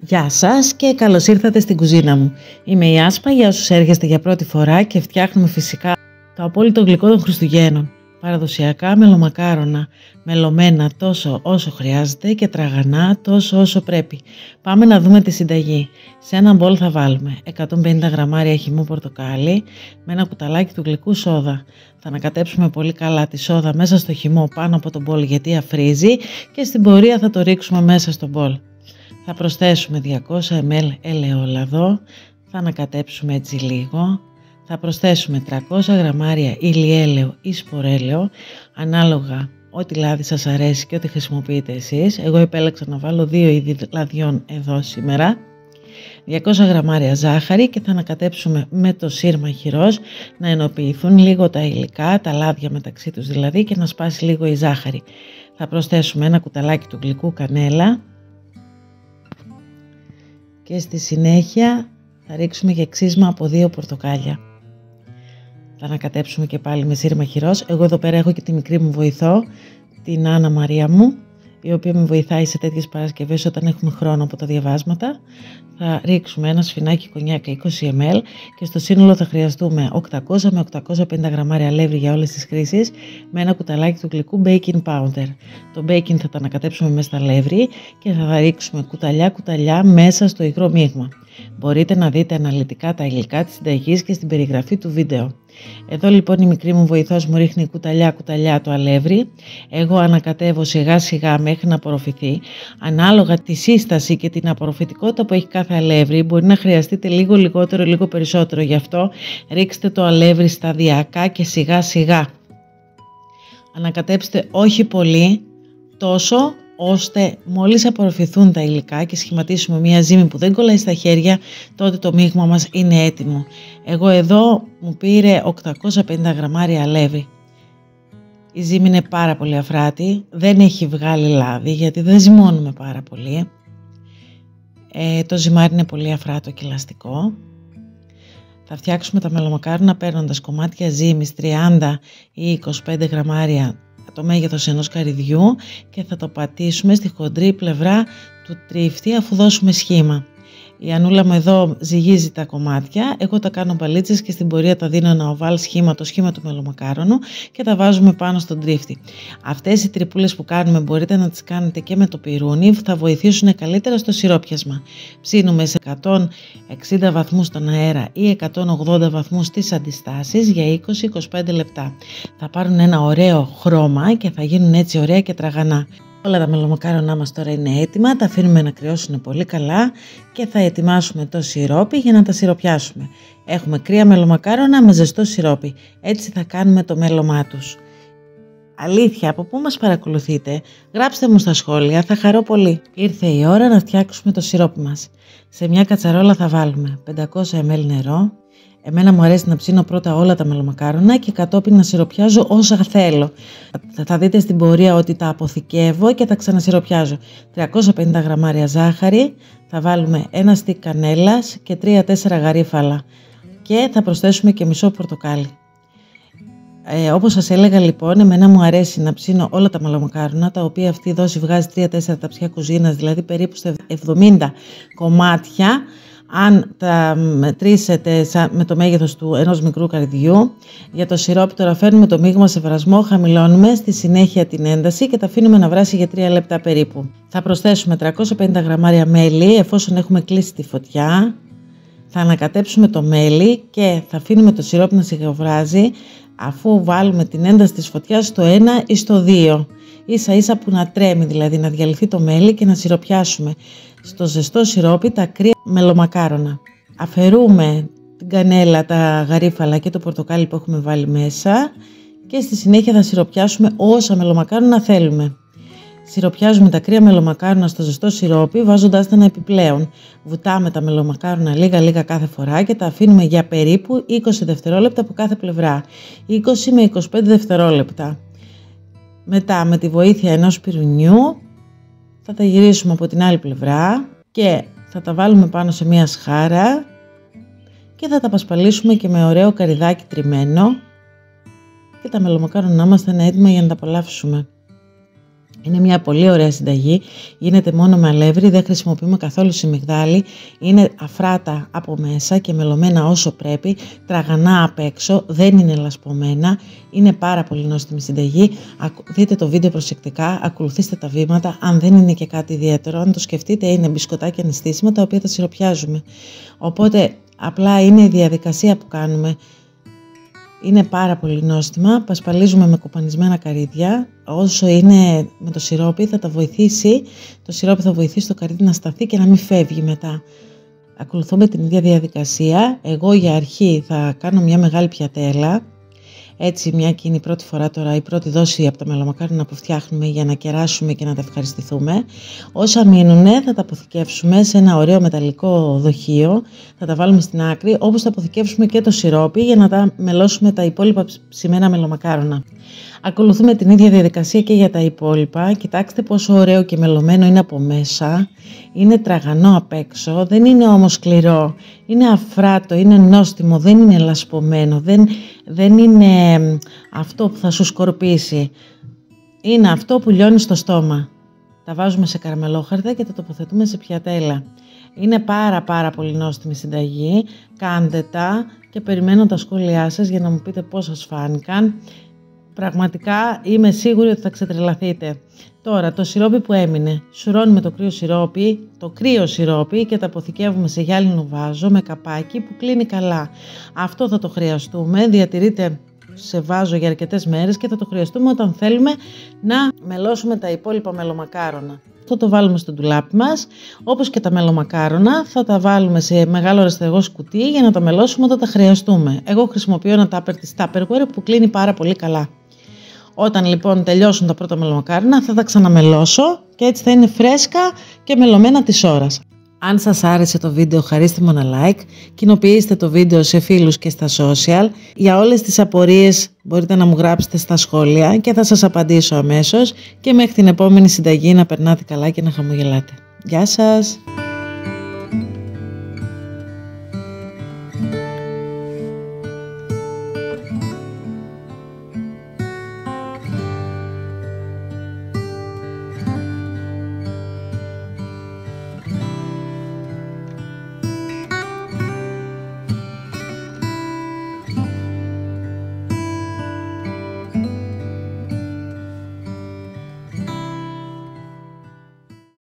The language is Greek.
Γεια σας και καλώς ήρθατε στην κουζίνα μου. Είμαι η Άσπα για όσους έρχεστε για πρώτη φορά και φτιάχνουμε φυσικά το απόλυτο γλυκό των Χριστουγέννων. Παραδοσιακά μελομακάρονα, μελωμένα τόσο όσο χρειάζεται και τραγανά τόσο όσο πρέπει. Πάμε να δούμε τη συνταγή. Σε ένα μπολ θα βάλουμε 150 γραμμάρια χυμό πορτοκάλι με ένα κουταλάκι του γλυκού σόδα. Θα ανακατέψουμε πολύ καλά τη σόδα μέσα στο χυμό πάνω από το μπολ γιατί αφρίζει και στην πορεία θα το ρίξουμε μέσα στο μπολ. Θα προσθέσουμε 200 ml ελαιόλαδο, θα ανακατέψουμε έτσι λίγο. Θα προσθέσουμε 300 γραμμάρια ηλιέλαιο ή σπορέλαιο, ανάλογα ό,τι λάδι σας αρέσει και ό,τι χρησιμοποιείτε εσείς. Εγώ επέλεξα να βάλω 2 είδη λαδιών εδώ σήμερα. 200 γραμμάρια ζάχαρη και θα ανακατέψουμε με το σύρμα χειρός να ενοποιηθούν λίγο τα υλικά, τα λάδια μεταξύ τους δηλαδή και να σπάσει λίγο η ζάχαρη. Θα προσθέσουμε ένα κουταλάκι του γλυκού κανέλα και στη συνέχεια θα ρίξουμε και ξύσμα από 2 πορτοκάλια. Θα ανακατέψουμε και πάλι με σύρμα χειρός. Εγώ εδώ πέρα έχω και τη μικρή μου βοηθό, την Άννα Μαρία μου, η οποία με βοηθάει σε τέτοιες Παρασκευές όταν έχουμε χρόνο από τα διαβάσματα. Θα ρίξουμε ένα σφινάκι κονιάκα 20 ml και στο σύνολο θα χρειαστούμε 800 με 850 γραμμάρια αλεύρι για όλες τις χρήσεις με ένα κουταλάκι του γλυκού baking powder. Το baking θα τα ανακατέψουμε μέσα στα αλεύρι και θα τα ρίξουμε κουταλιά μέσα στο υγρό μείγμα. Μπορείτε να δείτε αναλυτικά τα υλικά της συνταγής και στην περιγραφή του βίντεο. Εδώ λοιπόν η μικρή μου βοηθός μου ρίχνει κουταλιά το αλεύρι. Εγώ ανακατεύω σιγά σιγά μέχρι να απορροφηθεί. Ανάλογα τη σύσταση και την απορροφητικότητα που έχει κάθε αλεύρι μπορεί να χρειαστείτε λίγο λιγότερο, λίγο περισσότερο. Γι' αυτό ρίξτε το αλεύρι σταδιακά και σιγά σιγά. Ανακατέψτε όχι πολύ, τόσο ώστε μόλις απορροφηθούν τα υλικά και σχηματίσουμε μια ζύμη που δεν κολλάει στα χέρια, τότε το μείγμα μας είναι έτοιμο. Εγώ εδώ μου πήρε 850 γραμμάρια αλεύρι. Η ζύμη είναι πάρα πολύ αφράτη, δεν έχει βγάλει λάδι γιατί δεν ζυμώνουμε πάρα πολύ. Το ζυμάρι είναι πολύ αφράτο και ελαστικό. Θα φτιάξουμε τα μελομακάρονα παίρνοντας κομμάτια ζύμης 30 ή 25 γραμμάρια το μέγεθος ενός καρυδιού και θα το πατήσουμε στη χοντρή πλευρά του τρίφτη αφού δώσουμε σχήμα. Η Ανούλα μου εδώ ζυγίζει τα κομμάτια, εγώ τα κάνω μπαλίτσες και στην πορεία τα δίνω ένα οβάλ σχήμα, το σχήμα του μελομακάρονου και τα βάζουμε πάνω στον τρίφτη. Αυτές οι τρυπούλες που κάνουμε μπορείτε να τις κάνετε και με το πιρούνι, θα βοηθήσουν καλύτερα στο σιρόπιασμα. Ψήνουμε σε 160 βαθμούς στον αέρα ή 180 βαθμούς στις αντιστάσεις για 20-25 λεπτά. Θα πάρουν ένα ωραίο χρώμα και θα γίνουν έτσι ωραία και τραγανά. Όλα τα μελομακάρονά μας τώρα είναι έτοιμα, τα αφήνουμε να κρυώσουν πολύ καλά και θα ετοιμάσουμε το σιρόπι για να τα σιροπιάσουμε. Έχουμε κρύα μελομακάρονα με ζεστό σιρόπι, έτσι θα κάνουμε το μέλωμά τους. Αλήθεια, από πού μας παρακολουθείτε, γράψτε μου στα σχόλια, θα χαρώ πολύ. Ήρθε η ώρα να φτιάξουμε το σιρόπι μας. Σε μια κατσαρόλα θα βάλουμε 500 ml νερό. Εμένα μου αρέσει να ψήνω πρώτα όλα τα μελομακάρονα και κατόπιν να σιροπιάζω όσα θέλω. Θα δείτε στην πορεία ότι τα αποθηκεύω και τα ξανασιροπιάζω. 350 γραμμάρια ζάχαρη, θα βάλουμε ένα στικ κανέλας και 3-4 γαρίφαλα και θα προσθέσουμε και μισό πορτοκάλι. Όπως σας έλεγα λοιπόν, εμένα μου αρέσει να ψήνω όλα τα μελομακάρονα, τα οποία αυτή η δόση βγάζει 3-4 ταψιά κουζίνας, δηλαδή περίπου στα 70 κομμάτια. Αν τα μετρήσετε με το μέγεθος του ενός μικρού καρυδιού. Για το σιρόπι τώρα φέρνουμε το μείγμα σε βρασμό, χαμηλώνουμε στη συνέχεια την ένταση και τα αφήνουμε να βράσει για 3 λεπτά περίπου. Θα προσθέσουμε 350 γραμμάρια μέλι εφόσον έχουμε κλείσει τη φωτιά. Θα ανακατέψουμε το μέλι και θα αφήνουμε το σιρόπι να σιγοβράζει αφού βάλουμε την ένταση της φωτιάς στο 1 ή στο 2. Ίσα ίσα που να τρέμει, δηλαδή να διαλυθεί το μέλι και να σιροπιάσουμε στο ζεστό σιρόπι τα κρύα μελομακάρονα. Αφαιρούμε την κανέλα, τα γαρίφαλα και το πορτοκάλι που έχουμε βάλει μέσα και στη συνέχεια θα σιροπιάσουμε όσα μελομακάρονα θέλουμε. Σιροπιάζουμε τα κρύα μελομακάρονα στο ζεστό σιρόπι βάζοντας τα ένα επιπλέον. Βουτάμε τα μελομακάρονα λίγα κάθε φορά και τα αφήνουμε για περίπου 20 δευτερόλεπτα από κάθε πλευρά. 20 με 25 δευτερόλεπτα. Μετά με τη βοήθεια ενός πυρουνιού θα τα γυρίσουμε από την άλλη πλευρά και θα τα βάλουμε πάνω σε μια σχάρα και θα τα πασπαλίσουμε και με ωραίο καρυδάκι τριμμένο και τα μελομακάρονά μας θα είναι έτοιμα για να τα απολαύσουμε. Είναι μια πολύ ωραία συνταγή, γίνεται μόνο με αλεύρι, δεν χρησιμοποιούμε καθόλου σιμιγδάλι, είναι αφράτα από μέσα και μελωμένα όσο πρέπει, τραγανά απ' έξω, δεν είναι λασπωμένα, είναι πάρα πολύ νόστιμη συνταγή. Δείτε το βίντεο προσεκτικά, ακολουθήστε τα βήματα, αν δεν είναι και κάτι ιδιαίτερο, αν το σκεφτείτε είναι μπισκοτάκια νηστίσιμα τα οποία τα σιροπιάζουμε. Οπότε απλά είναι η διαδικασία που κάνουμε. Είναι πάρα πολύ νόστιμα, πασπαλίζουμε με κοπανισμένα καρύδια, όσο είναι με το σιρόπι θα τα βοηθήσει, το σιρόπι θα βοηθήσει το καρύδι να σταθεί και να μην φεύγει μετά. Ακολουθούμε την ίδια διαδικασία, εγώ για αρχή θα κάνω μια μεγάλη πιατέλα, έτσι μια και είναι η πρώτη φορά τώρα, η πρώτη δόση από τα μελομακάρονα που φτιάχνουμε για να κεράσουμε και να τα ευχαριστηθούμε. Όσα μείνουνε θα τα αποθηκεύσουμε σε ένα ωραίο μεταλλικό δοχείο, θα τα βάλουμε στην άκρη, όπως θα αποθηκεύσουμε και το σιρόπι για να τα μελώσουμε τα υπόλοιπα ψημένα μελομακάρονα. Ακολουθούμε την ίδια διαδικασία και για τα υπόλοιπα. Κοιτάξτε πόσο ωραίο και μελωμένο είναι από μέσα. Είναι τραγανό απ' έξω, δεν είναι όμως σκληρό. Είναι αφράτο, είναι νόστιμο, δεν είναι λασπωμένο, δεν είναι αυτό που θα σου σκορπίσει. Είναι αυτό που λιώνει στο στόμα. Τα βάζουμε σε καραμελόχαρτα και τα τοποθετούμε σε πιατέλα. Είναι πάρα πολύ νόστιμη συνταγή. Κάντε τα και περιμένω τα σχόλιά σας για να μου πείτε πώς σας φάνηκαν. Πραγματικά είμαι σίγουρη ότι θα ξετρελαθείτε. Τώρα το σιρόπι που έμεινε, σουρώνουμε το κρύο σιρόπι και τα αποθηκεύουμε σε γυάλινο βάζο με καπάκι που κλείνει καλά. Αυτό θα το χρειαστούμε, διατηρείται σε βάζο για αρκετές μέρες και θα το χρειαστούμε όταν θέλουμε να μελώσουμε τα υπόλοιπα μελομακάρονα. Θα το βάλουμε στο ντουλάπι μας, όπως και τα μελομακάρονα θα τα βάλουμε σε μεγάλο ραστεγό σκουτί για να τα μελώσουμε όταν τα χρειαστούμε. Εγώ χρησιμοποιώ ένα τάπερ της Tupperware που κλείνει πάρα πολύ καλά. Όταν λοιπόν τελειώσουν τα πρώτα μελομακάρονα θα τα ξαναμελώσω και έτσι θα είναι φρέσκα και μελωμένα της ώρας. Αν σας άρεσε το βίντεο χαρίστε μου ένα like, κοινοποιήστε το βίντεο σε φίλους και στα social. Για όλες τις απορίες μπορείτε να μου γράψετε στα σχόλια και θα σας απαντήσω αμέσως και μέχρι την επόμενη συνταγή να περνάτε καλά και να χαμογελάτε. Γεια σας!